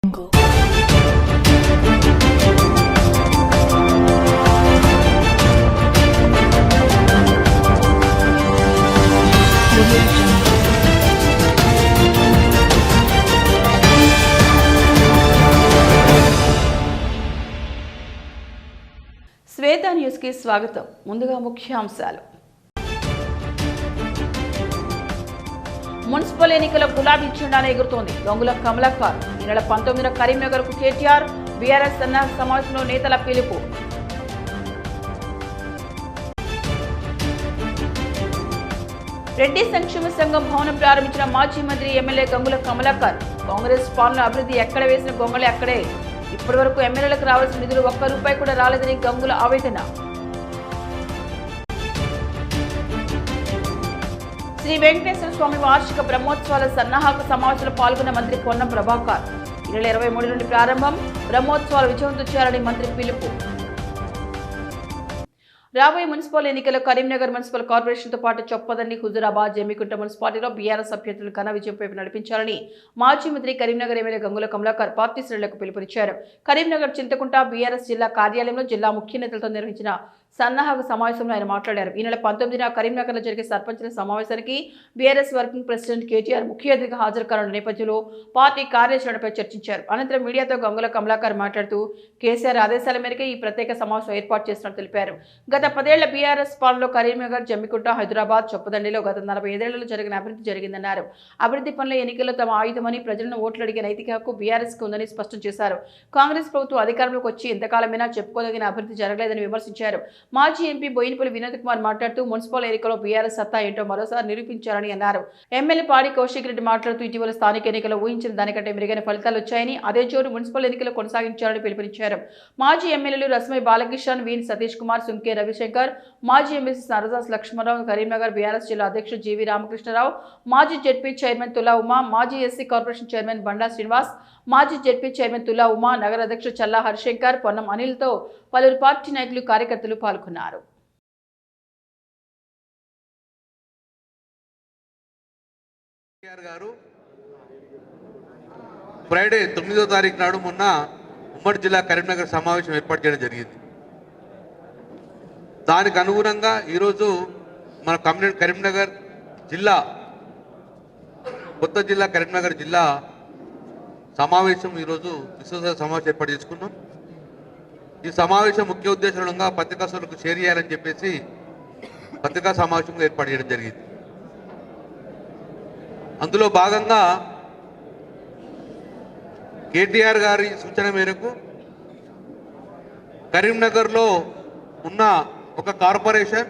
శ్వేత news కి స్వాగతం. ముందుగా ముఖ్యాంశాలు. మున్సిపల్ ఎన్నికల గులాబీ జెండాను ఎగురుతోంది గంగుల కమలాకర్. ఈ నెల 19న కరీంనగర్ కు కేటీఆర్ బీఆర్ఎస్ సమావేశంలో నేతల పిలుపు. రెడ్డి సంక్షేమ సంఘం భవనం ప్రారంభించిన మాజీ మంత్రి ఎమ్మెల్యే గంగుల కమలాకర్. కాంగ్రెస్ పాలన అభివృద్ధి ఎక్కడ వేసిన గొంగళి అక్కడే. ఇప్పటి వరకు ఎమ్మెల్యేలకు రావాల్సిన నిధులు ₹1 కూడా రాలేదని గంగుల ఆవేదన. శ్రీ వెంకటేశ్వర స్వామి వార్షిక బ్రహ్మోత్సవాల సన్నాహక సమావేశంలో పాల్గొన్న మంత్రి పొన్నం ప్రభాకర్. ఈ నెల 23 నుండి ప్రారంభం. బ్రహ్మోత్సవాలు విజయవంతం చేయాలని మంత్రి పిలుపు. రాబోయే మున్సిపల్ ఎన్నికల్లో కరీంనగర్ మున్సిపల్ కార్పొరేషన్తో పాటు చొప్పదండి, హుజురాబాద్, జమ్మికుంట మున్సిపాలిటీలో బీఆర్ఎస్ అభ్యర్థులు ఘన విజయంపై నడిపించాలని మాజీ మంత్రి కరీంనగర్ ఎమ్మెల్యే గంగుల కమలాకర్ పార్టీ శ్రేణులకు పిలుపునిచ్చారు. కరీంనగర్ చింతకుంట బీఆర్ఎస్ జిల్లా కార్యాలయంలో జిల్లా ముఖ్య నేతలతో నిర్వహించిన సన్నాహక సమావేశంలో ఆయన మాట్లాడారు. ఈ నెల 19న కరీంనగర్లో జరిగే సర్పంచుల సమావేశానికి బీఆర్ఎస్ వర్కింగ్ ప్రెసిడెంట్ కేటీఆర్ ముఖ్య అతిథిగా హాజరు కానున్న నేపథ్యంలో పార్టీ కార్యాచరణపై చర్చించారు. అనంతరం మీడియాతో గంగుల కమలాకర్ మాట్లాడుతూ కేసీఆర్ ఆదేశాల మేరకు ఈ ప్రత్యేక సమావేశం ఏర్పాటు చేస్తున్నట్టు తెలిపారు. గత 10 ఏళ్ల బీఆర్ఎస్ పాలనలో కరీంనగర్, జమ్మికుంట, హైదరాబాద్, చొప్పదండిలో గత 45 ఏళ్లలో జరిగిన అభివృద్ధి జరిగిందన్నారు. అభివృద్ధి పనుల ఎన్నికల్లో తమ ఆయుధమని, ప్రజలను ఓట్లు అడిగే నైతిక హక్కు బీఆర్ఎస్కు ఉందని స్పష్టం చేశారు. కాంగ్రెస్ ప్రభుత్వం అధికారంలోకి వచ్చి ఎంతకాలమైనా చెప్పుకోదగిన అభివృద్ధి జరగలేదని విమర్శించారు. మాజీ ఎంపీ బోయినపల్లి వినోద్ కుమార్ మాట్లాడుతూ మున్సిపల్ ఎన్నికల్లో బీఆర్ఎస్ సత్తా ఏంటో మరోసారి నిరూపించారని అన్నారు. ఎమ్మెల్యే పాడి కౌశిక్ రెడ్డి మాట్లాడుతూ ఇటీవల స్థానిక ఎన్నికల్లో ఊహించిన దానికంటే మెరుగైన ఫలితాలు వచ్చాయని, అదే జోరు మున్సిపల్ ఎన్నికల్లో కొనసాగించాలని పిలుపునిచ్చారు. మాజీ ఎమ్మెల్యేలు రస్మై బాలకిషన్, వీన్ సతీష్ కుమార్, సుంకే రవిశంకర్, మాజీ ఎమ్మెల్సీ నరదాస్ లక్ష్మణరావు, కరీంనగర్ బీఆర్ఎస్ జిల్లా అధ్యక్షుడు జీవి రామకృష్ణరావు, మాజీ జెడ్పీ చైర్మన్ తులా ఉమా, మాజీ ఎస్సీ కార్పొరేషన్ చైర్మన్ బండా శ్రీనివాస్, మాజీ జెడ్పీ చైర్మన్ తులా ఉమా, నగర అధ్యక్షుడు చల్లా హరిశంకర్, పొన్నం అనిల్తో పలువురు పార్టీ నాయకులు, కార్యకర్తలు పాల్గొన్నారు. గారు ఫ్రైడే 9వ తారీఖు నాడు మొన్న ఉమ్మడి జిల్లా కరీంనగర్ సమావేశం ఏర్పాటు చేయడం జరిగింది. దానికి అనుగుణంగా ఈరోజు మన కరీంనగర్ జిల్లా, కొత్త జిల్లా కరీంనగర్ జిల్లా సమావేశం ఈరోజు విశ్వసభ సమావేశం ఏర్పాటు చేసుకున్నాం. ఈ సమావేశం ముఖ్య ఉద్దేశంగా పత్రికా సోదరులకు షేర్ చేయాలని చెప్పేసి పత్రికా సమావేశంగా ఏర్పాటు చేయడం జరిగింది. అందులో భాగంగా కేటీఆర్ గారి సూచన మేరకు కరీంనగర్లో ఉన్న ఒక కార్పొరేషన్,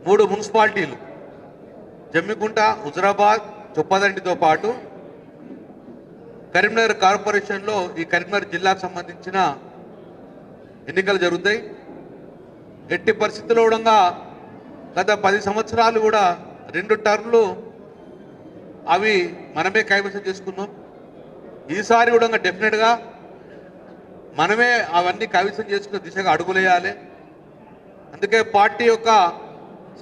3 మున్సిపాలిటీలు జమ్మికుంట, హుజురాబాద్, చొప్పదండితో పాటు కరీంనగర్ కార్పొరేషన్లో ఈ కరీంనగర్ జిల్లాకు సంబంధించిన ఎన్నికలు జరుగుతాయి. ఎట్టి పరిస్థితుల్లో కూడా గత 10 సంవత్సరాలు కూడా 2 టర్మ్లు అవి మనమే కైవసం చేసుకున్నాం. ఈసారి కూడా డెఫినెట్గా మనమే అవన్నీ కైవసం చేసుకునే దిశగా అడుగులేయాలి. అందుకే పార్టీ యొక్క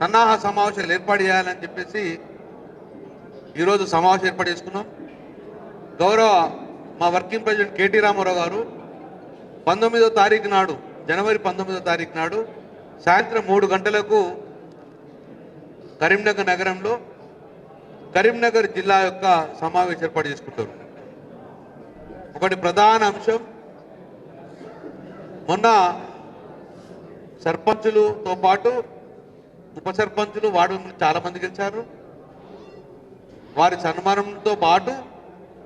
సన్నాహ సమావేశాలు ఏర్పాటు చేయాలని చెప్పేసి ఈరోజు సమావేశం ఏర్పాటు చేసుకున్నాం. గౌరవ మా వర్కింగ్ ప్రెసిడెంట్ కేటీ రామారావు గారు 19వ తారీఖు నాడు, జనవరి 19వ తారీఖు నాడు సాయంత్రం 3 గంటలకు కరీంనగర్ నగరంలో కరీంనగర్ జిల్లా యొక్క సమావేశం ఏర్పాటు చేసుకుంటారు. ఒకటి ప్రధాన అంశం, మొన్న సర్పంచులతో పాటు ఉప సర్పంచులు వార్డు చాలా మంది గెలిచారు. వారి సన్మానంతో పాటు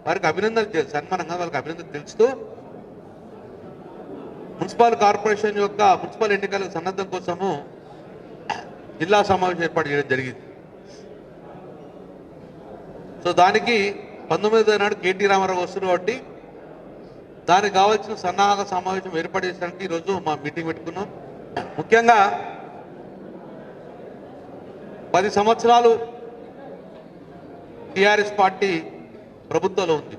వారికి అభినందనలు, సన్మానంగా వాళ్ళకి అభినందనలు తెలుస్తూ మున్సిపల్ కార్పొరేషన్ యొక్క మున్సిపల్ ఎన్నికల సన్నద్ధం కోసము జిల్లా సమావేశం ఏర్పాటు చేయడం జరిగింది. సో దానికి 19వ నాడు కేటీ రామారావు వస్తున్నారు కాబట్టి దానికి కావాల్సిన సన్నాహక సమావేశం ఏర్పాటు చేయడానికి ఈరోజు మా మీటింగ్ పెట్టుకున్నాం. ముఖ్యంగా 10 సంవత్సరాలు టీఆర్ఎస్ పార్టీ ప్రభుత్వంలో ఉంది.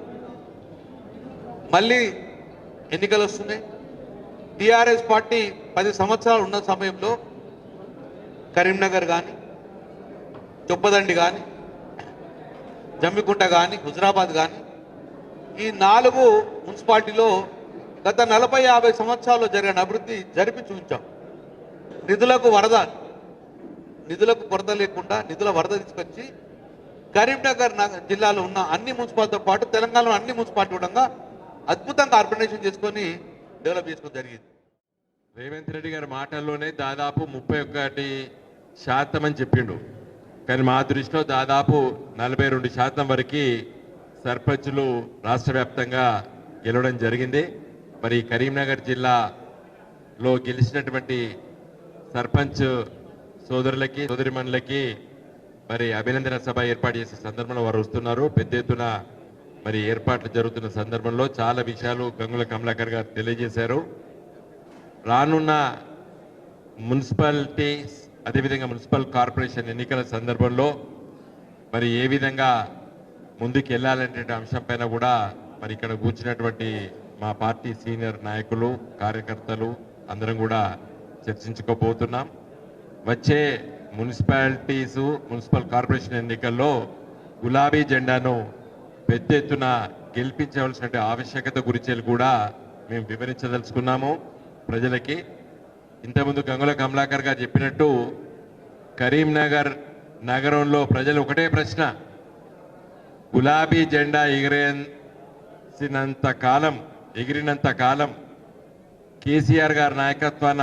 మళ్ళీ ఎన్నికలు వస్తున్నాయి. టీఆర్ఎస్ పార్టీ 10 సంవత్సరాలు ఉన్న సమయంలో కరీంనగర్ కానీ, చొప్పదండి కానీ, జమ్మికుంట కానీ, హుజురాబాద్ కానీ ఈ 4 మున్సిపాలిటీలో గత 40-50 సంవత్సరాల్లో జరిగిన అభివృద్ధి జరిపి చూపించాం. నిధులకు కొరత లేకుండా నిధుల వరద తీసుకొచ్చి కరీంనగర్ జిల్లాలో ఉన్న అన్ని మున్సిపాలిటీతో పాటు తెలంగాణలో అన్ని మున్సిపాలిటీ కూడా అద్భుతంగా ఆర్గనైజేషన్ చేసుకొని డెవలప్ చేసుకోవడం జరిగింది. రేవంత్ రెడ్డి గారి మాటల్లోనే దాదాపు 31% అని చెప్పిండు. కానీ మా దృష్టిలో దాదాపు 42% వరకు సర్పంచులు రాష్ట్ర వ్యాప్తంగా గెలవడం జరిగింది. మరి కరీంనగర్ జిల్లాలో గెలిచినటువంటి సర్పంచ్ సోదరులకి సోదరిమణులకి మరి అభినందన సభ ఏర్పాటు చేసే సందర్భంలో వారు వస్తున్నారు. పెద్ద ఎత్తున మరి ఏర్పాట్లు జరుగుతున్న సందర్భంలో చాలా విషయాలు గంగుల కమలాకర్ గారు తెలియజేశారు. రానున్న మున్సిపాలిటీస్ అదేవిధంగా మున్సిపల్ కార్పొరేషన్ ఎన్నికల సందర్భంలో మరి ఏ విధంగా ముందుకు వెళ్ళాలనే అంశంపైన కూడా మరి ఇక్కడ కూర్చున్నటువంటి మా పార్టీ సీనియర్ నాయకులు కార్యకర్తలు అందరం కూడా చర్చించుకోబోతున్నాం. వచ్చే మున్సిపాలిటీసు మున్సిపల్ కార్పొరేషన్ ఎన్నికల్లో గులాబీ జెండాను పెద్ద ఎత్తున గెలిపించవలసిన ఆవశ్యకత గురించి కూడా మేము వివరించదలుచుకున్నాము ప్రజలకి. ఇంతకుముందు గంగుల కమలాకర్ గారు చెప్పినట్టు కరీంనగర్ నగరంలో ప్రజలు ఒకటే ప్రశ్న, గులాబీ జెండా ఎగిరినంత కాలం కేసీఆర్ గారి నాయకత్వాన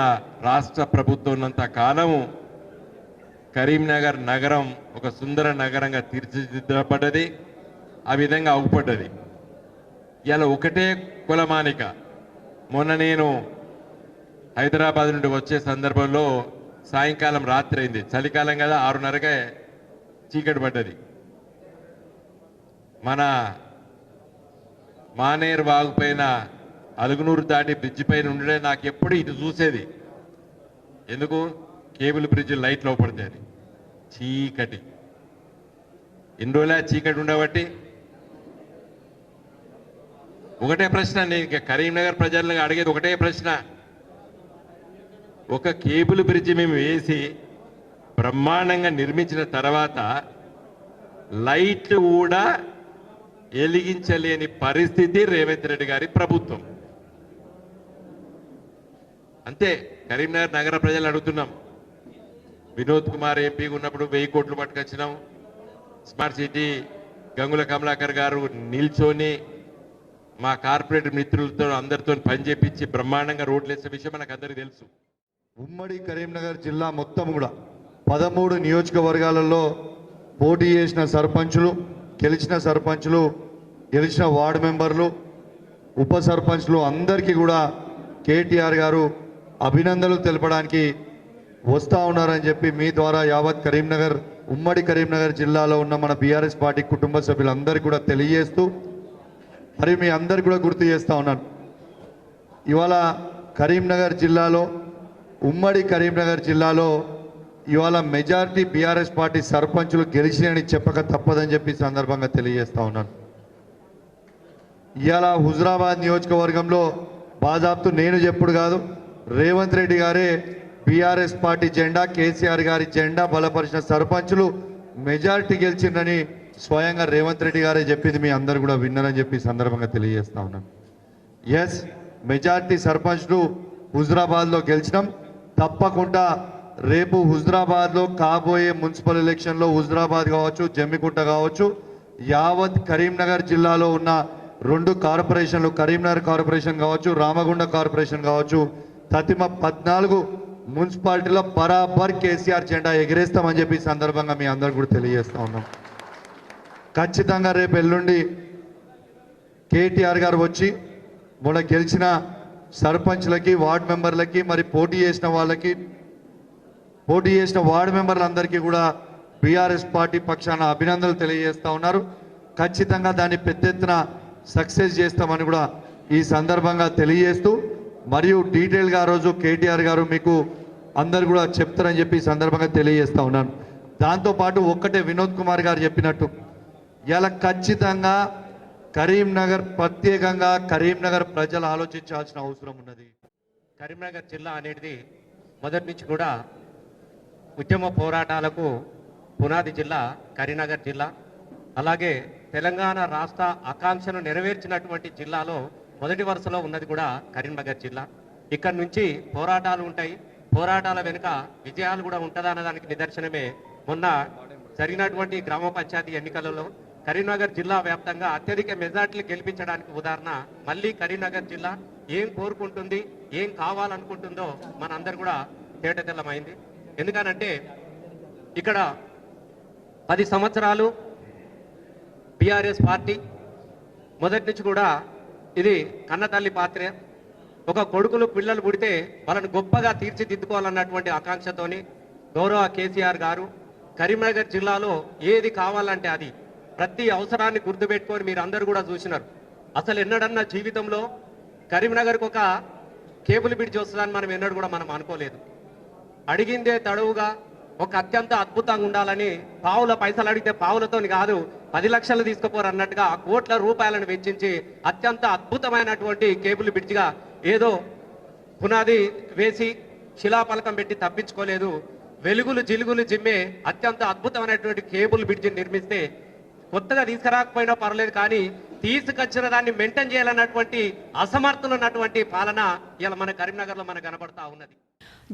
రాష్ట్ర ప్రభుత్వం ఉన్నంత కాలము కరీంనగర్ నగరం ఒక సుందర నగరంగా తీర్చిదిద్దబడ్డది, ఆ విధంగా అవుపడ్డది. ఇలా ఒకటే కులమానిక. మొన్న నేను హైదరాబాద్ నుండి వచ్చే సందర్భంలో సాయంకాలం రాత్రి అయింది, చలికాలం కదా, 6:30కే చీకటి పడ్డది. మన మానేరు వాగుపైన అలుగునూరు దాటి బ్రిడ్జి పైన ఉండడే నాకు ఎప్పుడు ఇటు చూసేది. ఎందుకు? కేబుల్ బ్రిడ్జ్ లైట్లు పడతాయి. చీకటి ఎన్ని రోజులే చీకటి ఉండబట్టి ఒకటే ప్రశ్న, నేను కరీంనగర్ ప్రజలను అడిగేది ఒకటే ప్రశ్న. ఒక కేబుల్ బ్రిడ్జి మేము వేసి బ్రహ్మాండంగా నిర్మించిన తర్వాత లైట్లు కూడా వెలిగించలేని పరిస్థితి రేవంత్ రెడ్డి గారి ప్రభుత్వం. అంతే. కరీంనగర్ నగర ప్రజలు అడుగుతున్నాం. వినోద్ కుమార్ ఎంపీ ఉన్నప్పుడు 1000 కోట్లు పట్టుకొచ్చినాం. స్మార్ట్ సిటీ గంగుల కమలాకర్ గారు నిల్చొని మా కార్పొరేట్ మిత్రులతో అందరితో పనిచేపించి బ్రహ్మాండంగా రోడ్లు వేసే విషయం మనకు అందరికీ తెలుసు. ఉమ్మడి కరీంనగర్ జిల్లా మొత్తం కూడా 13 నియోజకవర్గాలలో పోటీ చేసిన సర్పంచులు, గెలిచిన వార్డు మెంబర్లు, ఉప సర్పంచ్లు అందరికీ కూడా కేటీఆర్ గారు అభినందనలు తెలపడానికి వస్తూ ఉన్నారని చెప్పి మీ ద్వారా యావత్ ఉమ్మడి కరీంనగర్ జిల్లాలో ఉన్న మన బీఆర్ఎస్ పార్టీ కుటుంబ సభ్యులందరికీ కూడా తెలియజేస్తూ మరి మీ అందరికీ కూడా గుర్తు చేస్తూ ఉన్నాను. ఇవాళ ఉమ్మడి కరీంనగర్ జిల్లాలో ఇవాళ మెజారిటీ బీఆర్ఎస్ పార్టీ సర్పంచులు గెలిచినని చెప్పక తప్పదని చెప్పి సందర్భంగా తెలియజేస్తా ఉన్నాను. ఇవాళ హుజురాబాద్ నియోజకవర్గంలో బాజాబ్తు నేను చెప్పుడు కాదు, రేవంత్ రెడ్డి గారే బీఆర్ఎస్ పార్టీ జెండా, కేసీఆర్ గారి జెండా బలపరిచిన సర్పంచులు మెజారిటీ గెలిచిందని స్వయంగా రేవంత్ రెడ్డి గారే చెప్పింది మీ అందరు కూడా విన్నారని చెప్పి సందర్భంగా తెలియజేస్తా ఉన్నాను. ఎస్, మెజారిటీ సర్పంచ్లు హుజురాబాద్లో గెలిచినాం. తప్పకుండా రేపు హుజురాబాద్లో కాబోయే మున్సిపల్ ఎలక్షన్లో హుజురాబాద్ కావచ్చు, జమ్మికుంట కావచ్చు, యావత్ కరీంనగర్ జిల్లాలో ఉన్న 2 కార్పొరేషన్లు, కరీంనగర్ కార్పొరేషన్ కావచ్చు, రామగుండ కార్పొరేషన్ కావచ్చు, తతిమ 14 మున్సిపాలిటీలో బరాబర్ కేసీఆర్ జెండా ఎగిరేస్తామని చెప్పి సందర్భంగా మీ అందరు కూడా తెలియజేస్తా ఉన్నాం. ఖచ్చితంగా రేపు ఎల్లుండి కేటీఆర్ గారు వచ్చి మొన్న గెలిచిన సర్పంచ్లకి, వార్డు మెంబర్లకి, మరి పోటీ చేసిన వార్డు మెంబర్లందరికీ కూడా బీఆర్ఎస్ పార్టీ పక్షాన అభినందనలు తెలియజేస్తా ఉన్నారు. ఖచ్చితంగా దాన్ని పెద్ద ఎత్తున సక్సెస్ చేస్తామని కూడా ఈ సందర్భంగా తెలియజేస్తూ, మరియు డీటెయిల్గా ఆ రోజు కేటీఆర్ గారు మీకు అందరు కూడా చెప్తారని చెప్పి ఈ సందర్భంగా తెలియజేస్తా ఉన్నాను. దాంతోపాటు ఒక్కటే వినోద్ కుమార్ గారు చెప్పినట్టు ఇలా ఖచ్చితంగా ప్రత్యేకంగా కరీంనగర్ ప్రజలు ఆలోచించాల్సిన అవసరం ఉన్నది. కరీంనగర్ జిల్లా అనేది మొదటి నుంచి కూడా ఉద్యమ పోరాటాలకు పునాది జిల్లా కరీంనగర్ జిల్లా. అలాగే తెలంగాణ రాష్ట్ర ఆకాంక్షను నెరవేర్చినటువంటి జిల్లాలో మొదటి వరుసలో ఉన్నది కూడా కరీంనగర్ జిల్లా. ఇక్కడి నుంచి పోరాటాలు ఉంటాయి, పోరాటాల వెనుక విజయాలు కూడా ఉంటుందా అన్నదానికి నిదర్శనమే మొన్న జరిగినటువంటి గ్రామ పంచాయతీ ఎన్నికలలో కరీంనగర్ జిల్లా వ్యాప్తంగా అత్యధిక మెజార్టీలు గెలిపించడానికి ఉదాహరణ మళ్ళీ కరీంనగర్ జిల్లా ఏం కోరుకుంటుంది, ఏం కావాలనుకుంటుందో మనందరూ కూడా తేటతెల్లమైంది. ఎందుకనంటే ఇక్కడ 10 సంవత్సరాలు బీఆర్ఎస్ పార్టీ మొదటి నుంచి కూడా ఇది కన్నతల్లి పాత్ర. ఒక కొడుకులు పిల్లలు పుడితే వాళ్ళని గొప్పగా తీర్చిదిద్దుకోవాలన్నటువంటి ఆకాంక్షతోని గౌరవ కేసీఆర్ గారు కరీంనగర్ జిల్లాలో ఏది కావాలంటే అది ప్రతి అవసరాన్ని గుర్తుపెట్టుకొని మీరు అందరూ కూడా చూసినారు. అసలు ఎన్నడన్నా జీవితంలో కరీంనగర్కి ఒక కేబుల్ బ్రిడ్జ్ వస్తుందని మనం ఎన్నడూ కూడా మనం అనుకోలేదు. అడిగిందే తడవుగా ఒక అత్యంత అద్భుతంగా ఉండాలని పావుల పైసలు అడిగితే పావులతోని కాదు 10 లక్షలు తీసుకుపోరు అన్నట్టుగా కోట్ల రూపాయలను వెచ్చించి అత్యంత అద్భుతమైనటువంటి కేబుల్ బ్రిడ్జ్గా ఏదో పునాది వేసి శిలాఫలకం పెట్టి తప్పించుకోలేదు. వెలుగులు జిలుగులు జిమ్మే అత్యంత అద్భుతమైనటువంటి కేబుల్ బ్రిడ్జ్ నిర్మిస్తే కొత్తగా తీసుకురాకపోయినా పర్లేదు, కానీ తీసుకొచ్చిన దాన్ని మెయింటైన్ చేయాలన్నటువంటి అసమర్థులు ఉన్నటువంటి పాలన ఇలా మన కరీంనగర్లో మనకు కనబడతా ఉన్నది.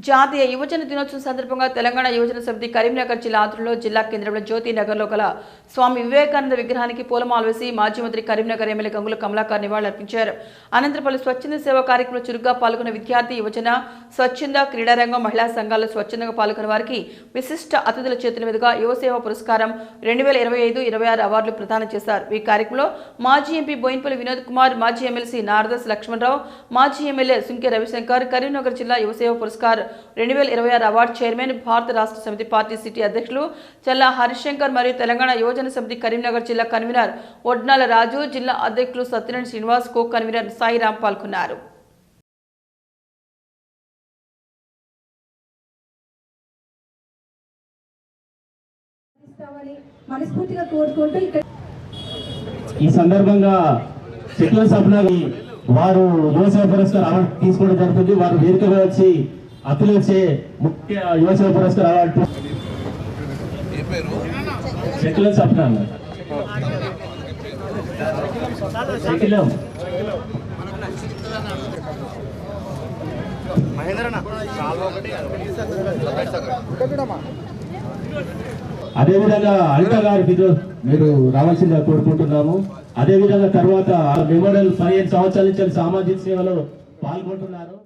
జాతీయ యువజన దినోత్సవం సందర్భంగా తెలంగాణ యువజన సమితి కరీంనగర్ జిల్లా ఆధ్వర్యంలో జిల్లా కేంద్రంలో జ్యోతి నగర్లో గల స్వామి వివేకానంద విగ్రహానికి పూలమాల వేసి మాజీ మంత్రి కరీంనగర్ ఎమ్మెల్యే గంగుల కమలాకర్ నివాళులర్పించారు. అనంతరం పలు స్వచ్ఛంద సేవా కార్యక్రమంలో చురుగ్గా పాల్గొన్న విద్యార్థి యువజన స్వచ్ఛంద క్రీడారంగం మహిళా సంఘాల్లో స్వచ్ఛందంగా పాల్గొన్న వారికి విశిష్ట అతిథుల చేతుల మీదుగా యువసేవ పురస్కారం 2025-26 అవార్డులు ప్రదానం చేశారు. ఈ కార్యక్రమంలో మాజీ ఎంపీ బోయిన్పల్లి వినోద్ కుమార్, మాజీ ఎమ్మెల్సీ నారదస్ లక్ష్మణరావు, మాజీ ఎమ్మెల్యే సుంకె రవిశంకర్, కరీంనగర్ జిల్లా యువసేవ పురస్కార్ 2026 అవార్డు చైర్మన్, భారత రాష్ట్ర సమితి పార్టీ సిటీ అధ్యక్షులు చల్లా హరిశంకర్ మరియు తెలంగాణ యువజన సమితి కరీంనగర్ జిల్లా కన్వీనర్ ఒడ్నాల రాజు, జిల్లా అధ్యక్షులు సత్యనారాయణ శ్రీనివాస్, కో కన్వీనర్ సాయిరాం పాల్గొన్నారు. ఈ సందర్భంగా సెక్యులర్ సభ్యులు వారు యువసేవ పురస్కార్ అవార్డు తీసుకోవడం జరుగుతుంది. వారు వేదికగా వచ్చి అతిథులు వచ్చే ముఖ్య యువసేవ పురస్కార్ అవార్డు సెక్యులర్ సభ్యులు అన్నారు. అదేవిధంగా అనిత గారికి మీరు రావాల్సిందిగా కోరుకుంటున్నాము. అదేవిధంగా తర్వాత మెమోరియల్ 15 సంవత్సరాల నుంచి సామాజిక సేవలో పాల్గొంటున్నారు.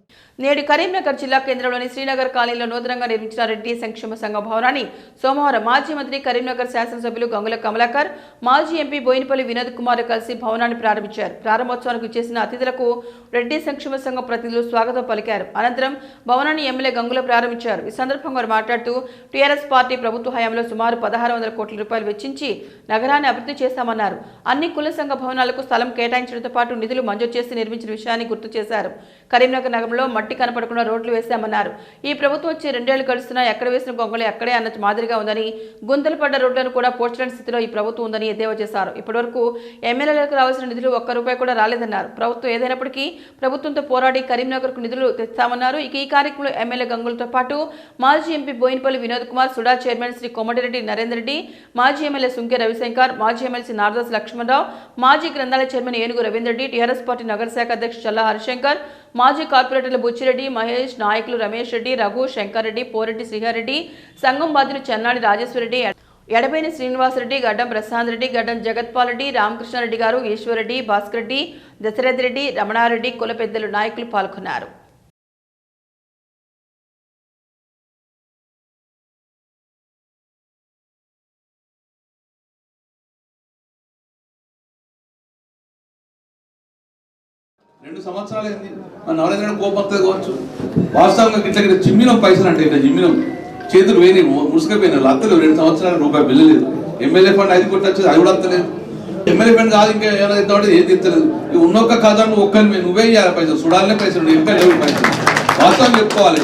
నేడు కరీంనగర్ జిల్లా కేంద్రంలోని శ్రీనగర్ కాలనీలో నూతనంగా నిర్మించిన రెడ్డి సంక్షేమ సంఘ భవనాన్ని సోమవారం మాజీ మంత్రి కరీంనగర్ శాసనసభ్యులు గంగుల కమలాకర్, మాజీ ఎంపీ బోయినపల్లి వినోద్ కుమార్ కలిసి భవనాన్ని ప్రారంభించారు. ప్రారంభోత్సవానికి చేసిన అతిథులకు రెడ్డి సంక్షేమ సంఘం ప్రతినిధులు స్వాగతం పలికారు. అనంతరం భవనాన్ని ఎమ్మెల్యే గంగుల ప్రారంభించారు. ఈ సందర్భంగా వారు మాట్లాడుతూ టీఆర్ఎస్ పార్టీ ప్రభుత్వ హయాంలో సుమారు 1600 కోట్ల రూపాయలు వెచ్చించి నగరాన్ని అభివృద్ధి చేశామన్నారు. అన్ని కుల సంఘ భవనాలకు స్థలం కేటాయించడంతో పాటు నిధులు మంజూరు చేసి నిర్మించిన విషయాన్ని గుర్తు చేశారు. కరీంనగర్ నగరంలో మట్టి కనపడకుండా రోడ్లు వేశామన్నారు. ఈ ప్రభుత్వం వచ్చి 2 ఏళ్లు గడుస్తున్నా ఎక్కడ వేసిన గొంగళి అక్కడే అన్న మాదిరిగా ఉందని, గుంతలు పడ్డ రోడ్లను కూడా పోడ్చలేని స్థితిలో ఈ ప్రభుత్వం ఉందని ఎద్దేవా చేశారు. ఇప్పటివరకు ఎమ్మెల్యేలకు రావాల్సిన నిధులు ₹1 కూడా రాలేదన్నారు. ప్రభుత్వం ఏదైనప్పటికీ ప్రభుత్వంతో పోరాడి కరీంనగర్కు నిధులు తెస్తామన్నారు. ఈ కార్యక్రమంలో ఎమ్మెల్యే గంగులతో పాటు మాజీ ఎంపీ బోయినపల్లి వినోద్ కుమార్, సుడా చైర్మన్ శ్రీ కోమటిరెడ్డి నరేందర్ రెడ్డి, మాజీ ఎమ్మెల్యే సుంకె రవిశంకర్, మాజీ ఎమ్మెల్సీ నారదాస్ లక్ష్మణరావు, మాజీ గ్రంథాలయ చైర్మన్ ఏనుగు రవీందర్ రెడ్డి, టీఆర్ఎస్ పార్టీ నగర శాఖ అధ్యక్షుడు చల్లా హరిశంకర్, మాజీ కార్పొరేటర్లు బుచ్చిరెడ్డి, మహేష్, నాయకులు రమేష్ రెడ్డి, రఘు, శంకర్ రెడ్డి, పోరెడ్డి శ్రీహారెడ్డి, సంఘం బాధ్యులు చెన్నాడి రాజేశ్వరరెడ్డి, ఎడబైని శ్రీనివాసరెడ్డి, గడ్డం ప్రశాంత్ రెడ్డి, గడ్డం జగత్పాల్ రెడ్డి, రామకృష్ణారెడ్డి గారు, ఈశ్వరరెడ్డి, భాస్కర్ రెడ్డి, దశరథ్ రెడ్డి, రమణారెడ్డి, కుల పెద్దలు నాయకులు పాల్గొన్నారు. రెండు సంవత్సరాలు ఏంది నవరేంద్ర కోపంతో కావచ్చు. వాస్తవంగా ఇట్లా జిమ్మిన పైసలు అంటే ఇట్లా జిమ్మిన చేతులు వేని ముసుకపోయిన అత్తలేదు. 2 సంవత్సరాలు రూపాయి బిల్లలేదు. ఎమ్మెల్యే ఫండ్ 5 కోట్లు వచ్చేది, అది కూడా అత్తలేదు. ఎమ్మెల్యే ఫండ్ కాదు ఇంకా ఏమైనా ఏది ఇస్తలేదు. ఉన్నొక్క ఖాతా నువ్వే ఇవ్వాలి పైసలు, చూడాలనే పైసలు, ఇంకా లేవు పైసలు. వాస్తవం చెప్పుకోవాలి.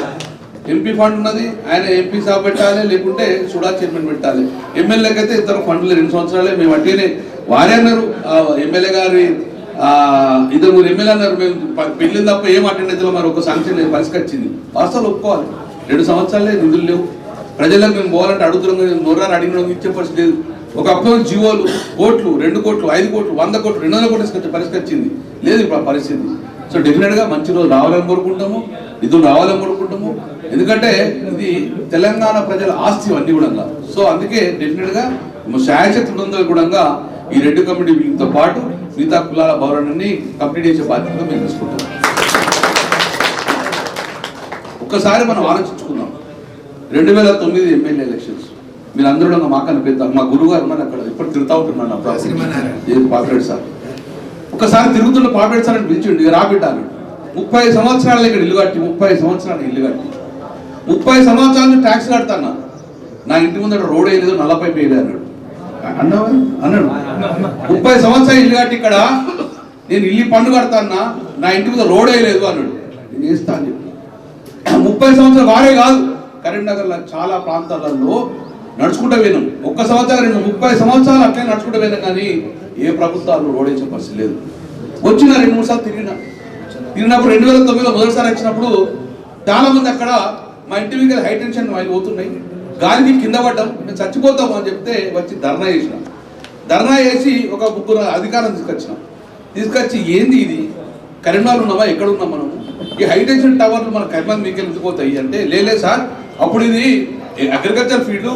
ఎంపీ ఫండ్ ఉన్నది, ఆయన ఎంపీ సభ పెట్టాలి, లేకుంటే సుడా చైర్మన్ పెట్టాలి. ఎమ్మెల్యేకి అయితే ఇతర ఫండ్లు 2 సంవత్సరాలే. మేము అట్టేనే వారే అన్నారు, ఎమ్మెల్యే గారి 2 ఎమ్మెల్యే అన్నారు మేము పెళ్ళింది తప్ప ఏం అటెండ్ అయితే మరి ఒక శాంక్షన్ లేదు, పరిష్కరించింది. వాస్తవాలు ఒప్పుకోవాలి. 2 సంవత్సరాలే నిధులు లేవు. ప్రజలకు మేము పోవాలంటే అడుగుతున్నాం, నోరాన్ని అడిగిన ఇచ్చే పరిస్థితి లేదు. ఒక అప్పుడు జీవోలు కోట్లు 2 కోట్లు 5 కోట్లు 100 కోట్లు 200 కోట్లు పరిష్కరించింది లేదు ఇప్పుడు ఆ పరిస్థితి. సో డెఫినెట్గా మంచి రోజు రావాలని కోరుకుంటాము, నిధులు రావాలని కోరుకుంటాము. ఎందుకంటే ఇది తెలంగాణ ప్రజల ఆస్తి అన్ని కూడా. సో అందుకే డెఫినెట్గా శాయశక్తి ఉన్నందుకు కూడా ఈ 2 కమిటీలతో పాటు మిగతా కులాల భవనాన్ని కంప్లీట్ చేసే బాధ్యత మేము తీసుకుంటాం. ఒక్కసారి మనం ఆలోచించుకుందాం. 2009 ఎమ్మెల్యే ఎలక్షన్స్ మీరు అందరూ మాకని పెద్ద మా గురువు గారు ఉన్నారు అక్కడ, ఇప్పుడు తిరుగుతూ ఉంటున్నాను పాపిరెడ్డి సార్. ఒకసారి తిరుగుతున్న పాపిరెడ్డి సార్ అని పిలిచిండు, రాబిడ్డాను 30 సంవత్సరాలు ఇక్కడ ఇల్లు కట్టి 30 సంవత్సరాలు ఇల్లు కట్టి 30 సంవత్సరాల నుంచి ట్యాక్స్ కడతాను, నా ఇంటి ముందర రోడ్ వేయలేదు 40 వేయలేదు అన్నాడు. 30 సంవత్సరాలు ఇల్లు కట్టి ఇక్కడ నేను ఇల్లు పన్ను కడతానా, నా ఇంటి మీద రోడ్ వేయలేదు అన్నాడు. నేను వేస్తా అని చెప్పి 30 సంవత్సరాలు వారే కాదు, కరీంనగర్లో చాలా ప్రాంతాలలో నడుచుకుంటూ పోయినాం. 1 సంవత్సరం 30 సంవత్సరాలు అట్లే నడుచుకుంటూ పోయినాం, కానీ ఏ ప్రభుత్వాలు రోడ్ వేసే పరిస్థితి లేదు. వచ్చిన 2-3 సార్లు తిరిగినప్పుడు 2009లో మొదటిసారి వచ్చినప్పుడు చాలా మంది అక్కడ మా ఇంటి మీద హై టెన్షన్ వాళ్ళు పోతున్నాయి, గాలికి కింద పడ్డాం, మేము చచ్చిపోతాము అని చెప్తే వచ్చి ధర్నా చేసినాం. ధర్నా చేసి ఒక 3 అధికారం తీసుకొచ్చి ఏంది ఇది కరీంనగర్ ఉన్నామా ఎక్కడ ఉన్నాం మనము, ఈ హై టెన్షన్ టవర్లు మన కరీంనగర్ మీకు ఎందుకుపోతాయి అంటే లేలే సార్ అప్పుడు ఇది అగ్రికల్చర్ ఫీల్డ్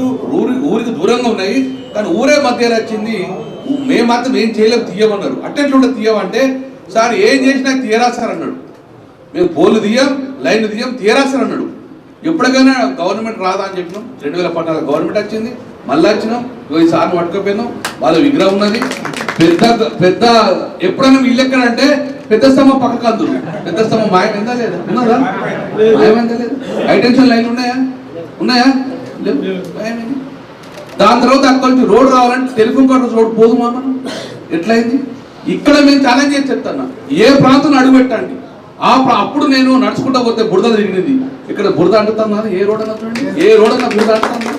ఊరికి దూరంగా ఉన్నాయి, కానీ ఊరే మధ్యలో వచ్చింది, మేము మాత్రం ఏం చేయలేము తీయమన్నారు. అట్టెట్లుంటే తీయమంటే సార్ ఏం చేసినా తీయరా సార్ అన్నాడు. మేము పోలు తీయం లైన్ తీయం తీయరా సార్ అన్నాడు. ఎప్పటికైనా గవర్నమెంట్ రాదా అని చెప్పినాం. 2014 గవర్నమెంట్ వచ్చింది, మళ్ళీ వచ్చినాం, ఈ సార్ని పట్టుకపోయినాం. వాళ్ళ విగ్రహం ఉన్నది పెద్ద ఎప్పుడైనా ఇల్లు ఎక్కడంటే పెద్ద స్తంభం పక్కకు అందురు, పెద్ద స్తంభం మాయమైందా లేదా ఉన్నదా, మాయమైందా లేదు, హై టెన్షన్ లైన్ ఉన్నాయా లేవు. దాని తర్వాత అక్కడి నుంచి రోడ్ రావాలంటే టెలిఫోన్ కాంట్రాక్ట్ రోడ్ పోదుమా మనం, ఎట్లయింది. ఇక్కడ మేము ఛాలెంజ్ చేసి చెప్తాను, ఏ ప్రాంతం అడుగు పెట్టండి అప్పుడు నేను నడుచుకుంటా పోతే బురద తిరిగింది, ఇక్కడ బురద అంటున్నా, ఏ రోడ్ అన్నా చూడండి, ఏ రోడ్ అన్నా బురద అంటున్నా.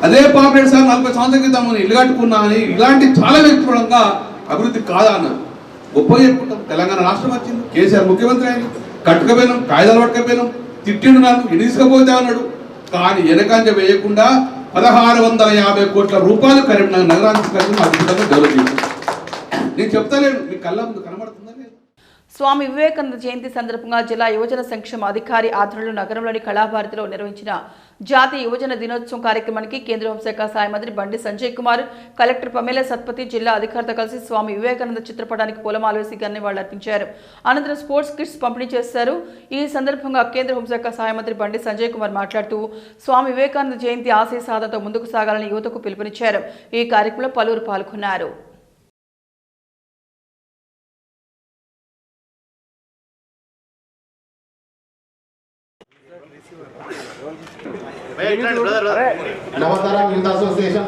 అదే పాపిరెడ్డి సార్ 40 సంవత్సరాల క్రితం ఇల్లు కట్టుకున్నా అని ఇలాంటి చాలా వ్యక్తిపరంగా అభివృద్ధి కాదా అన్నారు. గొప్పగా చెప్పుకుంటాం. తెలంగాణ రాష్ట్రం వచ్చింది, కేసీఆర్ ముఖ్యమంత్రి అయిన కట్టుకపోయినాం, కాగితాలు పట్టుకపోయినాం, తిట్టిండు నన్ను తీసుకపోతే అన్నాడు. కానీ వెనకంజ వేయకుండా 1650 కోట్ల రూపాయలు కరీంనగర్ నగరానికి అద్భుతంగా డెవలప్ చేసింది. నేను చెప్తాలేను, మీ కళ్ళ ముందు కనబడుతుందా? స్వామి వివేకానంద జయంతి సందర్భంగా జిల్లా యువజన సంక్షేమ అధికారి ఆధ్వర్యంలో నగరంలోని కళాభారతిలో నిర్వహించిన జాతీయ యువజన దినోత్సవం కార్యక్రమానికి కేంద్ర హోంశాఖ సహాయ మంత్రి బండి సంజయ్ కుమార్, కలెక్టర్ పమేలా సత్పతి, జిల్లా అధికారులతో కలిసి స్వామి వివేకానంద చిత్రపటానికి పూలమాల వేసి నివాళులర్పించారు. అనంతరం స్పోర్ట్స్ కిట్స్ పంపిణీ చేశారు. ఈ సందర్భంగా కేంద్ర హోంశాఖ సహాయ మంత్రి బండి సంజయ్ కుమార్ మాట్లాడుతూ స్వామి వివేకానంద జయంతి ఆశయ సాధనతో ముందుకు సాగాలని యువతకు పిలుపునిచ్చారు. ఈ కార్యక్రమంలో పలువురు పాల్గొన్నారు. నవతరం యూత్ అసోసియేషన్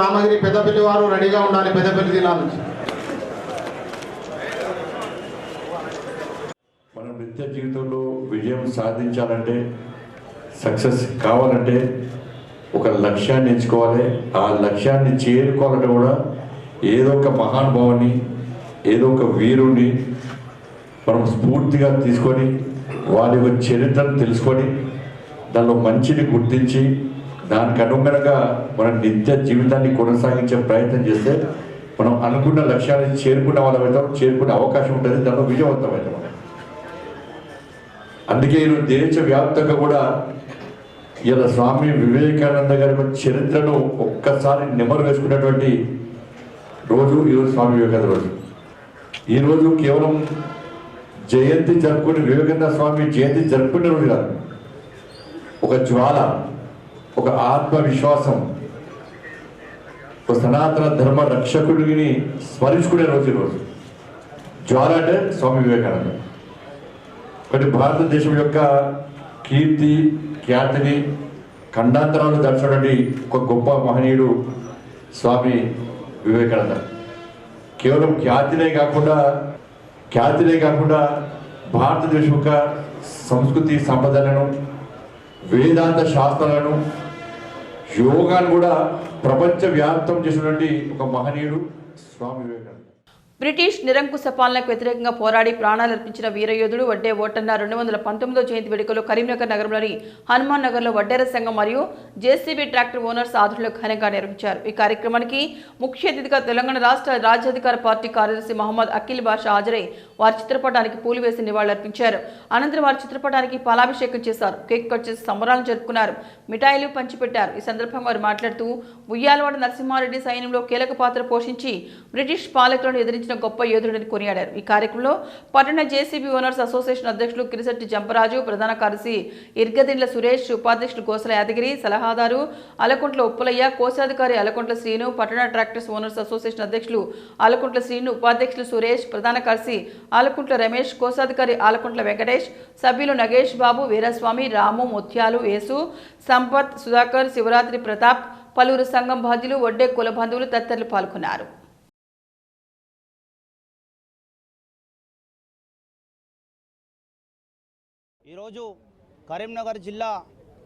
రామగిరి పెద్దపల్లి వారు రెడీగా ఉండాలి. పెద్దపల్లి జిల్లా నుంచి మనం నిత్య జీవితంలో విజయం సాధించాలంటే, సక్సెస్ కావాలంటే ఒక లక్ష్యాన్ని ఎంచుకోవాలి. ఆ లక్ష్యాన్ని చేరుకోవాలంటే కూడా ఏదో ఒక మహానుభావుని, ఏదో ఒక వీరుణ్ణి మనం స్ఫూర్తిగా తీసుకొని వారి యొక్క చరిత్రను తెలుసుకొని దానిలో మంచిని గుర్తించి దానికి అనుగుణంగా మన నిత్య జీవితాన్ని కొనసాగించే ప్రయత్నం చేస్తే మనం అనుకున్న లక్ష్యాన్ని చేరుకునే వాళ్ళమవుతాం, చేరుకునే అవకాశం ఉంటుంది, దానిలో విజయవంతమవుతాం. అందుకే ఈరోజు దేశవ్యాప్తంగా కూడా ఇలా స్వామి వివేకానంద గారి చరిత్రను ఒక్కసారి నెమరు వేసుకున్నటువంటి రోజు ఈరోజు స్వామి వివేకానంద రోజు. ఈరోజు కేవలం జయంతి జరుపుకుని వివేకానంద స్వామి జయంతి జరుపుకునే రోజు కాదు, ఒక జ్వాల, ఒక ఆత్మవిశ్వాసం, ఒక సనాతన ధర్మ రక్షకుడిని స్మరించుకునే రోజు ఈరోజు. జ్వాల అంటే స్వామి వివేకానంద. ఒకటి భారతదేశం యొక్క కీర్తి ఖ్యాతిని ఖండాంతరాలు దాచినటువంటి ఒక గొప్ప మహనీయుడు స్వామి వివేకానంద. కేవలం ఖ్యాతినే కాకుండా భారతదేశం యొక్క సంస్కృతి సంపదలను, వేదాంత శాస్త్రాలను, యోగాను కూడా ప్రపంచవ్యాప్తం చేసినటువంటి ఒక మహనీయుడు స్వామి వివేకానంద. బ్రిటిష్ నిరంకుశ పాలనకు వ్యతిరేకంగా పోరాడి ప్రాణాలర్పించిన వీరయోధుడు వడ్డే ఓటన్న 219వ జయంతి వేడుకలు కరీంనగర్ నగరంలోని హనుమాన్ నగర్లో వడ్డేర సంఘం మరియు జేసీబీ ట్రాక్టర్ ఓనర్స్ ఆధ్వర్యంలో ఘనంగా నిర్వహించారు. ఈ కార్యక్రమానికి ముఖ్య అతిథిగా తెలంగాణ రాష్ట్ర రాజ్యాధికార పార్టీ కార్యదర్శి మహమ్మద్ అఖిల్ బాషా హాజరై వారి చిత్రపటానికి పూలు వేసి నివాళులర్పించారు. అనంతరం వారి చిత్రపటానికి పాలాభిషేకం చేశారు. కేక్ కట్ చేసి సంబరాలను జరుపుకున్నారు. మిఠాయిలు పంచిపెట్టారు. ఈ సందర్భంగా వారు మాట్లాడుతూ ఉయ్యాలవాడ నరసింహారెడ్డి సైన్యంలో కీలక పాత్ర పోషించి బ్రిటిష్ పాలకులను ఎదిరించిన గొప్ప యోధుడని కొనియాడారు. ఈ కార్యక్రమంలో పట్టణ జేసీబీ ఓనర్స్ అసోసియేషన్ అధ్యక్షులు కిరిశెట్టి జంపరాజు, ప్రధాన కార్యదర్శి ఇర్గదిండ్ల సురేష్, ఉపాధ్యక్షులు గోసల యాదగిరి, సలహాదారు అలకుంట్ల ఉప్పలయ్య, కోశాధికారి అలకుంట్ల శ్రీను, పట్టణ ట్రాక్టర్స్ ఓనర్స్ అసోసియేషన్ అధ్యక్షులు అలకుంట్ల శ్రీను, ఉపాధ్యక్షులు సురేష్, ప్రధాన కార్యదర్శి ఆలకుంట్ల రమేష్, కోశాధికారి ఆలకుంట్ల వెంకటేష్, సభ్యులు నగేష్ బాబు, వీరస్వామి, రాము, ముత్యాలు, యేసు, సంపత్, సుధాకర్, శివరాత్రి ప్రతాప్, పలువురు సంఘం బాధ్యులు, వడ్డే కుల బంధువులు తదితరులు పాల్గొన్నారు. ఈరోజు కరీంనగర్ జిల్లా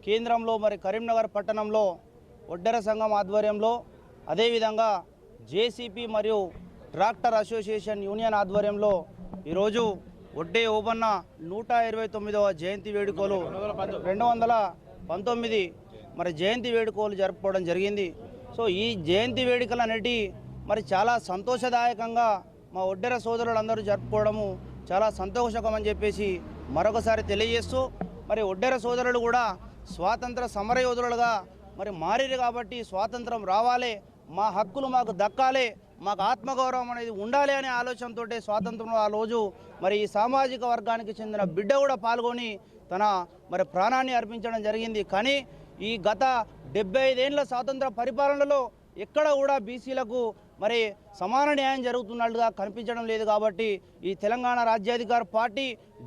కేంద్రంలో కరీంనగర్ పట్టణంలో వడ్డెర సంఘం ఆధ్వర్యంలో అదేవిధంగా జేసీపీ మరియు ట్రాక్టర్ అసోసియేషన్ యూనియన్ ఆధ్వర్యంలో ఈరోజు వడ్డే ఓబన్న 129వ జయంతి వేడుకలు 219 జయంతి వేడుకలు జరుపుకోవడం జరిగింది. సో ఈ జయంతి వేడుకలు అనేటి చాలా సంతోషదాయకంగా మా వడ్డెర సోదరులందరూ జరుపుకోవడము చాలా సంతోషకమని చెప్పేసి మరొకసారి తెలియజేస్తూ వడ్డెర సోదరులు కూడా స్వాతంత్ర సమరయోధులుగా మారిరు కాబట్టి స్వాతంత్రం రావాలి, మా హక్కులు మాకు దక్కాలి, మాకు ఆత్మగౌరవం అనేది ఉండాలి అనే ఆలోచనతో స్వాతంత్రంలో ఆ రోజు ఈ సామాజిక వర్గానికి చెందిన బిడ్డ కూడా పాల్గొని తన ప్రాణాన్ని అర్పించడం జరిగింది. కానీ ఈ గత 75 ఏళ్ల స్వాతంత్ర పరిపాలనలో ఎక్కడ కూడా బీసీలకు సమాన న్యాయం జరుగుతున్నట్టుగా కనిపించడం లేదు. కాబట్టి ఈ తెలంగాణ రాజ్యాధికార పార్టీ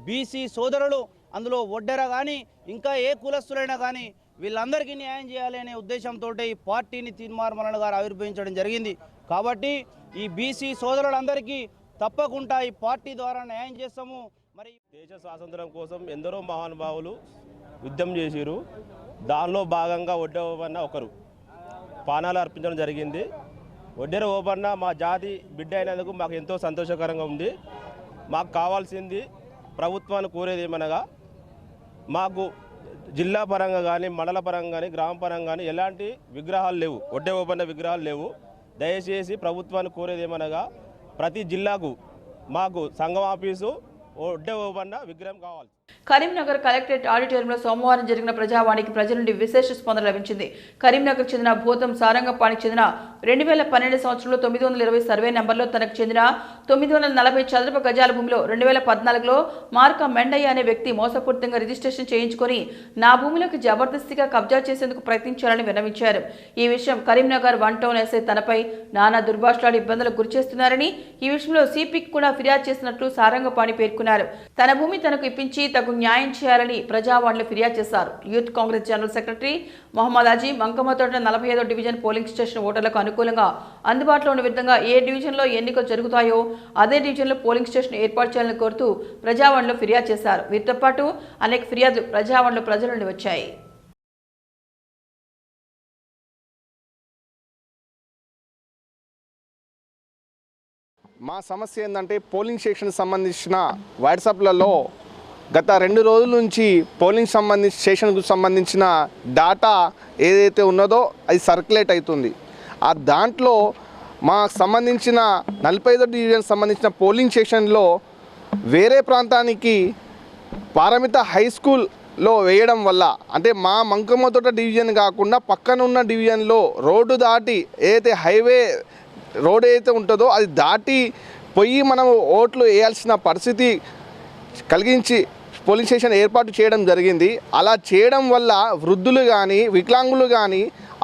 బీసీ సోదరులు అందులో వడ్డెర కానీ ఇంకా ఏ కులస్తులైనా కానీ వీళ్ళందరికీ న్యాయం చేయాలి అనే ఉద్దేశంతో ఈ పార్టీని తీర్మార్మలన గారు ఆవిర్భవించడం జరిగింది. కాబట్టి ఈ బీసీ సోదరులందరికీ తప్పకుండా ఈ పార్టీ ద్వారా న్యాయం చేస్తాము. దేశ స్వాతంత్రం కోసం ఎందరో మహానుభావులు యుద్ధం చేసిరు. దానిలో భాగంగా వడ్డెర ఓబన్న ఒకరు ప్రాణాలు అర్పించడం జరిగింది. వడ్డెర ఓబన్న మా జాతి బిడ్డ అయినందుకు మాకు ఎంతో సంతోషకరంగా ఉంది. మాకు కావాల్సింది ప్రభుత్వాన్ని కోరేది ఏమనగా మాకు జిల్లా పరంగా కానీ మండల పరంగా కానీ గ్రామ పరంగా కానీ ఎలాంటి విగ్రహాలు లేవు, వడ్డెర ఓబన్న విగ్రహాలు లేవు. దయచేసి ప్రభుత్వాన్ని కోరేది ఏమనగా ప్రతి జిల్లాకు మాకు సంఘం ఆఫీసు వడ్డెర ఓబన్న విగ్రహం కావాలి. కరీంనగర్ కలెక్టరేట్ ఆడిటోరియంలో సోమవారం జరిగిన ప్రజావాణికి ప్రజల నుండి విశేష స్పందన లభించింది. కరీంనగర్ చెందిన భూతం సారంగపాణికి చెందిన 2012 సంవత్సరంలో 920 సర్వే నెంబర్లో తనకు చెందిన 940 చదరపు గజాల భూమిలో 2014లో మార్క మెండయ్య అనే వ్యక్తి మోసపూరితంగా రిజిస్ట్రేషన్ చేయించుకొని నా భూమిలోకి జబర్దస్తిగా కబ్జా చేసేందుకు ప్రయత్నించారని విన్నవించారు. ఈ విషయం కరీంనగర్ 1 టౌన్ ఎస్ఐ తనపై నానా దుర్భాషలాడి ఇబ్బందులకు గురిచేస్తున్నారని, ఈ విషయంలో సిపికి కూడా ఫిర్యాదు చేసినట్లు సారంగపాణి పేర్కొన్నారు. తన భూమి తనకు ఇప్పించి తగు న్యాయం చేయాలని ప్రజావాణిలో ఫిర్యాదు చేశారు. Youth Congress general secretary Mohammed Azi Mankammathota 45వ డివిజన్ పోలింగ్ స్టేషన్ ఓటర్లకు అనుకూలంగా అందుబాటులో ఉన్న విధంగా ఏ డివిజన్లో ఎన్నికలు జరుగుతాయో అదే డివిజన్లో పోలింగ్ స్టేషన్ ఏర్పాటు చేయాలని కోరుతూ ప్రజావాణిలో ఫిర్యాదు చేశారు. వీరితో పాటు అనేక ఫిర్యాదులు ప్రజావాణిలో ప్రజల నుండి వచ్చాయి. మా సమస్య ఏంటంటే పోలింగ్ స్టేషన్కి సంబంధించిన వాట్సాప్లలో గత 2 రోజుల నుంచి పోలింగ్ స్టేషన్కు సంబంధించిన డాటా ఏదైతే ఉన్నదో అది సర్క్యులేట్ అవుతుంది. ఆ దాంట్లో మాకు సంబంధించిన 45వ డివిజన్ సంబంధించిన పోలింగ్ స్టేషన్లో వేరే ప్రాంతానికి పారమిత హై స్కూల్లో వేయడం వల్ల, అంటే మా మంకమ్మతోట డివిజన్ కాకుండా పక్కనున్న డివిజన్లో రోడ్డు దాటి ఏదైతే హైవే రోడ్ ఏదైతే ఉంటుందో అది దాటి పోయి మనం ఓట్లు వేయాల్సిన పరిస్థితి కలిగించి పోలింగ్ స్టేషన్ ఏర్పాటు చేయడం జరిగింది. అలా చేయడం వల్ల వృద్ధులు కానీ వికలాంగులు కానీ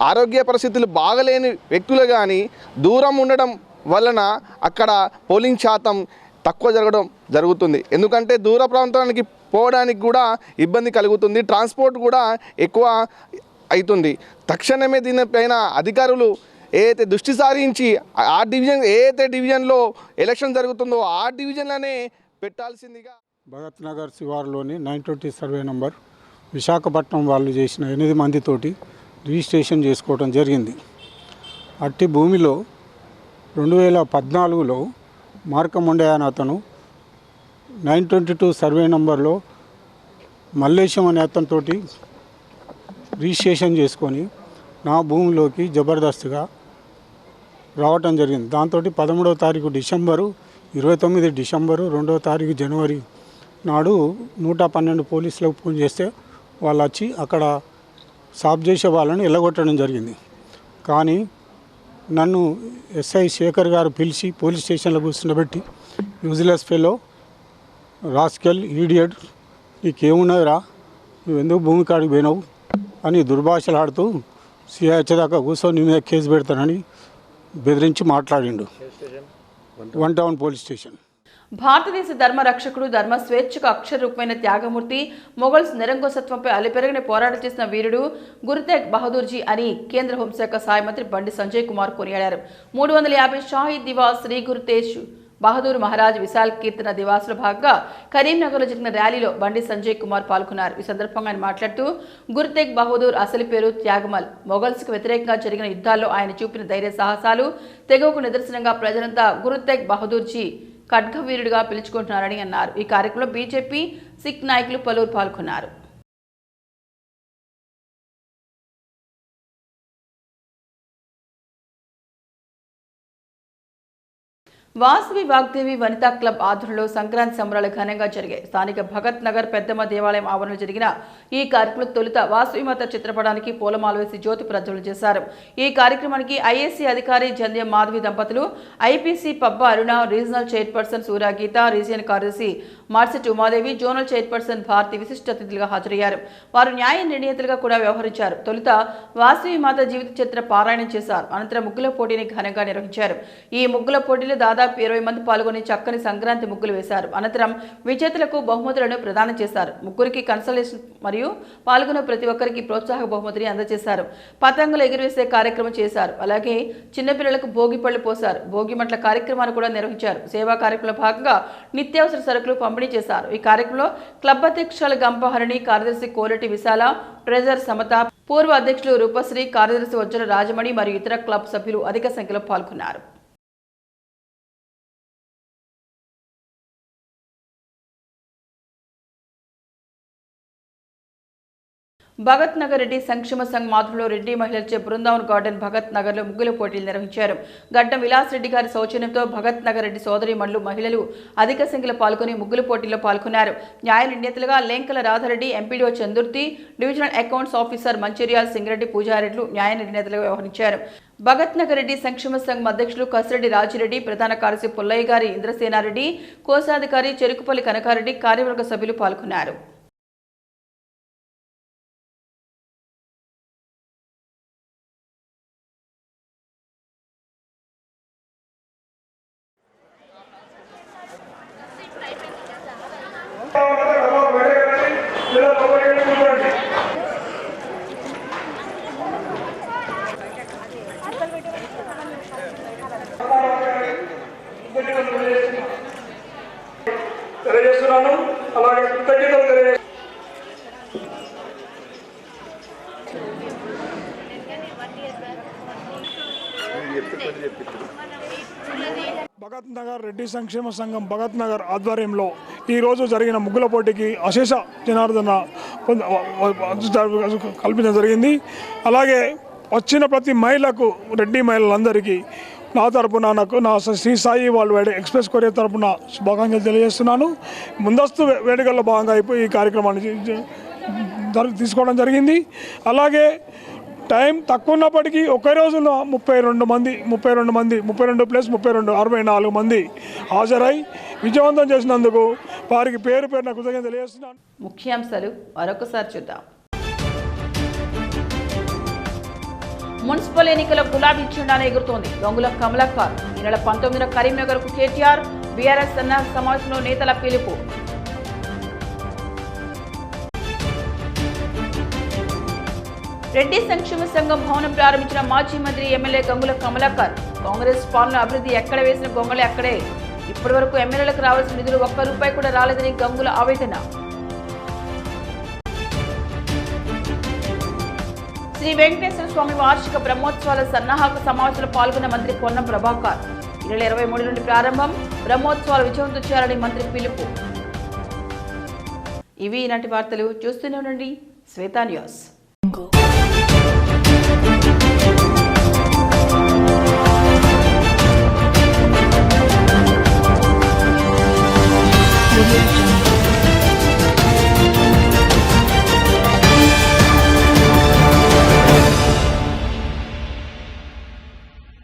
ఆరోగ్య పరిస్థితులు బాగలేని వ్యక్తులు కానీ దూరం ఉండడం వలన అక్కడ పోలింగ్ శాతం తక్కువ జరుగుతుంది. ఎందుకంటే దూర ప్రాంతానికి పోవడానికి కూడా ఇబ్బంది కలుగుతుంది, ట్రాన్స్పోర్ట్ కూడా ఎక్కువ అవుతుంది. తక్షణమే దీనిపైన అధికారులు ఏదైతే దృష్టి సారించి ఆ డివిజన్ ఏదైతే డివిజన్లో ఎలక్షన్ జరుగుతుందో ఆ డివిజన్లోనే పెట్టాల్సిందిగా. భగత్ నగర్ శివారులోని 920 సర్వే నంబర్ విశాఖపట్నం వాళ్ళు చేసిన 8 మందితోటి రిజిస్ట్రేషన్ చేసుకోవడం జరిగింది. అట్టి భూమిలో 2014లో మార్కముండే అని అతను 922 సర్వే నంబర్లో మల్లేశం అనే అతనితో రిజిస్ట్రేషన్ చేసుకొని నా భూమిలోకి జబర్దస్త్గా రావటం జరిగింది. దాంతో 13వ తారీఖు డిసెంబరు, 29 డిసెంబరు, 2వ తారీఖు జనవరి నాడు 112 పోలీసులకు ఫోన్ చేస్తే వాళ్ళు వచ్చి అక్కడ సాఫ్ చేసే వాళ్ళని ఎల్లగొట్టడం జరిగింది. కానీ నన్ను ఎస్ఐ శేఖర్ గారు పిలిచి పోలీస్ స్టేషన్లో కూర్చుండబెట్టి యూజ్లెస్ ఫెలో, రాస్కెల్, ఈడియట్, నీకేమున్నదిరా, నువ్వు ఎందుకు భూమి కాడికి పోయినావు అని దుర్భాషలాడుతూ సిఐ వచ్చేదాకా కూర్చొని నీ మీద కేసు పెడతానని బెదిరించి మాట్లాడిండు. 1 టౌన్ పోలీస్ స్టేషన్. భారతదేశ ధర్మ రక్షకుడు, ధర్మ స్వేచ్ఛకు అక్షర రూపమైన త్యాగమూర్తి, మొఘల్స్ నిరంకుశత్వంపై అలిపెరగని పోరాటం చేసిన వీరుడు గురు తేగ్ బహదూర్జీ అని కేంద్ర హోంశాఖ సహాయ మంత్రి బండి సంజయ్ కుమార్ కొనియాడారు. 350 షాహీద్ దివాస్ శ్రీ గురు తేజ్ బహదూర్ మహారాజ్ విశాల్ కీర్తన దివాసులో భాగంగా కరీంనగర్లో జరిగిన ర్యాలీలో బండి సంజయ్ కుమార్ పాల్గొన్నారు. ఈ సందర్భంగా ఆయన మాట్లాడుతూ గురు తేగ్ బహదూర్ అసలు పేరు త్యాగమల్. మొఘల్స్కు వ్యతిరేకంగా జరిగిన యుద్ధాల్లో ఆయన చూపిన ధైర్య సాహసాలు తెగువకు నిదర్శనంగా ప్రజలంతా గురు తేగ్ బహదూర్జీ ఖడ్గవీరుడిగా పిలుచుకుంటున్నారని అన్నారు. ఈ కార్యక్రమంలో బీజేపీ, సిక్ నాయకులు పలువురు పాల్గొన్నారు. వాసవి వాగ్దేవి వనితా క్లబ్ ఆధ్వర్యంలో సంక్రాంతి సంబరాలు ఘనంగా జరిగాయి. స్థానిక భగత్ నగర్ పెద్దమ్మ దేవాలయం ఆవరణలో జరిగిన ఈ కార్యక్రమంలో తొలుత వాసవిమాత చిత్రపటానికి పూలమాల వేసి జ్యోతి ప్రజ్వలన చేశారు. ఈ కార్యక్రమానికి ఐఏసీ అధికారి జంధ్యం మాధవి దంపతులు, ఐపీసీ పబ్బ అరుణ, రీజనల్ చైర్పర్సన్ సూర్యగీత, రీజియన్ కార్యదర్శి మార్సెట్ ఉమాదేవి, జోనల్ చైర్పర్సన్ భారతి విశిష్ట అతిథులుగా హాజరయ్యారు. వారు న్యాయ నిర్ణేతలుగా కూడా వ్యవహరించారు. తొలుత వాసవిమాత జీవిత చరిత్ర పారాయణం చేశారు. అనంతరం ముగ్గుల పోటీని ఘనంగా నిర్వహించారు. ఈ ముగ్గుల పోటీలో దాదాపు 20 మంది పాల్గొని చక్కని సంక్రాంతి ముగ్గులు వేశారు. అనంతరం విజేతలకు బహుమతులను ప్రదానం చేశారు. ముగ్గురికి కన్సలేషన్ మరియు పాల్గొన్న ప్రతి ఒక్కరికి ప్రోత్సాహక బహుమతిని అందజేశారు. పతంగులు ఎగురవేసే కార్యక్రమం చేశారు. అలాగే చిన్నపిల్లలకు భోగి పళ్ళు పోశారు. భోగి మంటల కార్యక్రమాన్ని కూడా నిర్వహించారు. సేవా కార్యక్రమంలో భాగంగా నిత్యావసర సరుకులు పంపిణీ చేశారు. ఈ కార్యక్రమంలో క్లబ్ అధ్యక్షులు గంపహరణి, కార్యదర్శి కోరటి విశాల, ట్రెజర్ సమత, పూర్వ అధ్యక్షులు రూపశ్రీ, కార్యదర్శి వజ్ర రాజమణి మరియు ఇతర క్లబ్ సభ్యులు అధిక సంఖ్యలో పాల్గొన్నారు. భగత్ నగర్ రెడ్డి సంక్షేమ సంఘం ఆధ్వర్యంలో రెడ్డి మహిళలచే బృందావన్ గార్డెన్ భగత్ నగర్ లో ముగ్గుల పోటీలు నిర్వహించారు. గడ్డం విలాస్ రెడ్డి గారి సౌజన్యంతో భగత్ నగర్ రెడ్డి సోదరీమణులు మహిళలు అధిక సంఖ్యలో పాల్గొని ముగ్గుల పోటీల్లో పాల్గొన్నారు. న్యాయ నిర్ణేతలుగా Lenkala Radhareddy, MPDO Chandurthi, divisional accounts officer Mancherial Singareddy పూజారెడ్లు న్యాయ నిర్ణేతలుగా వ్యవహరించారు. భగత్ నగర్ రెడ్డి సంక్షేమ సంఘం అధ్యక్షులు కసిరెడ్డి రాజిరెడ్డి, ప్రధాన కార్యదర్శి పుల్లయ్య గారి ఇంద్రసేనారెడ్డి, కోశాధికారి చెరుకుపల్లి కనకారెడ్డి, కార్యవర్గ సభ్యులు పాల్గొన్నారు. తెలియజేస్తున్నాను. అలాగే కృతజ్ఞతలు తెలియజేస్తున్నాను. భగత్ నగర్ రెడ్డి సంక్షేమ సంఘం భగత్ నగర్ ఆధ్వర్యంలో ఈరోజు జరిగిన ముగ్గుల పోటీకి అశేష జనార్దన కల్పించడం జరిగింది. అలాగే వచ్చిన ప్రతి మహిళకు, రెడ్డి మహిళలందరికీ నా తరపున నా Sri Sai world express courier తరపున శుభాకాంక్షలు తెలియజేస్తున్నాను. ముందస్తు వేడుకల్లో భాగంగా ఈ కార్యక్రమాన్ని తీసుకోవడం జరిగింది. అలాగే టైం తక్కువ ఉన్నప్పటికీ ఒకే రోజున 32 మంది 64 మంది హాజరై విజయవంతం చేసినందుకు వారికి పేరు పేరున కృతజ్ఞతలు తెలియజేస్తున్నాను. ముఖ్యాంశాలు మరొకసారి చూద్దాం. మున్సిపల్ ఎన్నికల గులాబీ జెండాను ఎగురుతోంది గంగుల కమలాకర్. ఈ నెల 19న కరీంనగర్కు కేటీఆర్, బీఆర్ఎస్ సమావేశంలో నేతల పిలుపు. రెడ్డి సంక్షేమ సంఘం భవనం ప్రారంభించిన మాజీ మంత్రి ఎమ్మెల్యే గంగుల కమలాకర్. కాంగ్రెస్ పాలన అభివృద్ధి ఎక్కడ వేసిన గొంగళి అక్కడే. ఇప్పటి వరకు ఎమ్మెల్యేలకు రావాల్సిన నిధులు ₹1 కూడా రాలేదని గంగుల ఆవేదన. శ్రీ వెంకటేశ్వర స్వామి వార్షిక బ్రహ్మోత్సవాల సన్నాహక సమావేశంలో పాల్గొన్న మంత్రి పొన్నం ప్రభాకర్. ఈ నెల 23 నుండి ప్రారంభం. బ్రహ్మోత్సవాలు విజయవంతం చేయాలని మంత్రి పిలుపు. ఇవి ఈనాటి వార్తలు. చూస్తూనే ఉండండి శ్వేతా న్యూస్. Audio